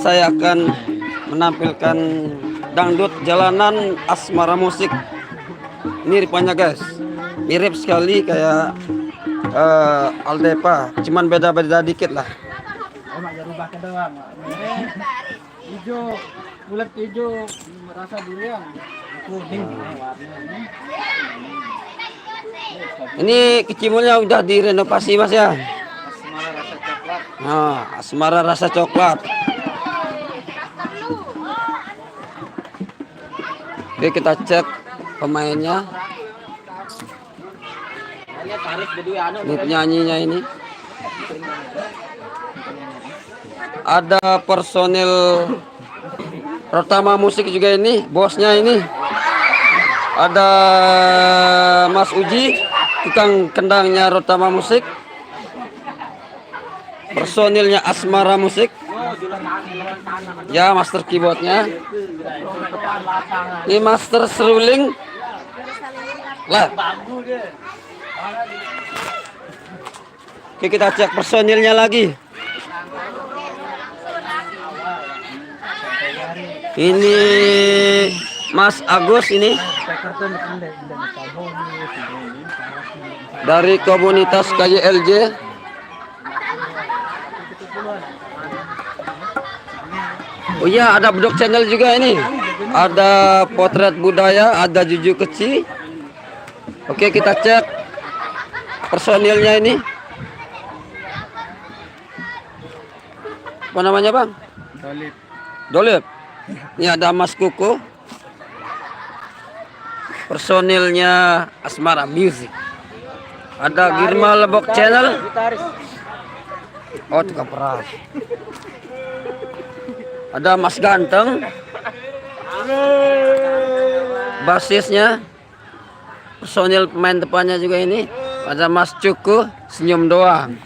saya akan menampilkan dangdut jalanan Asmara Musik. Ini rupanya guys, mirip sekali kayak Aldepa, cuman beda-beda dikit lah. Rubah ke doang. Hijau, bulat hijau, rasa durian, kuning warnanya. Ini kecimulnya udah direnovasi mas ya. Asmara rasa coklat. Nah, Asmara rasa coklat. Oke, kita cek pemainnya. Ini penyanyinya ini. Ada personil Rotama Musik juga ini, bosnya ini. Ada Mas Uji, tukang kendangnya Rotama Musik. Personilnya Asmara Musik. Ya, master keyboardnya. Ini master seruling. Lah. Oke, kita cek personilnya lagi. Ini Mas Agus ini dari komunitas KJLJ. Oh iya, ada Bedok Channel juga ini. Ada potret budaya, ada Juju Kecil. Oke, kita cek personilnya ini. Apa namanya bang? Dolip. Dolip. Ini ada Mas Kuku. Personilnya Asmara Music. Ada Girma Lebok Channel. Oh, tukang peras. Ada Mas Ganteng. Basisnya. Personil pemain depannya juga ini. Ada Mas Cuku, senyum doang.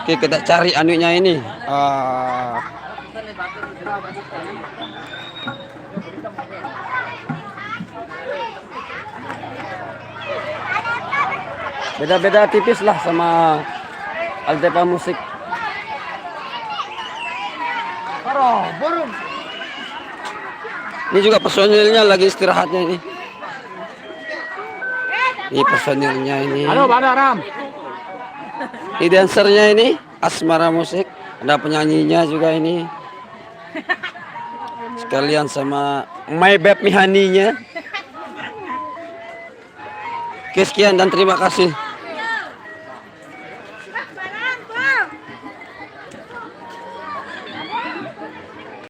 Oke, kita cari anunya ini. Beda-beda tipis lah sama Aldepa Musik. Ini juga personilnya lagi istirahatnya ini. Ini personilnya ini. Halo, Bang Ram. Ini dancernya ini Asmara Musik. Ada penyanyinya juga ini. Sekalian sama My Beb Mihaninya. Oke, sekian dan terima kasih.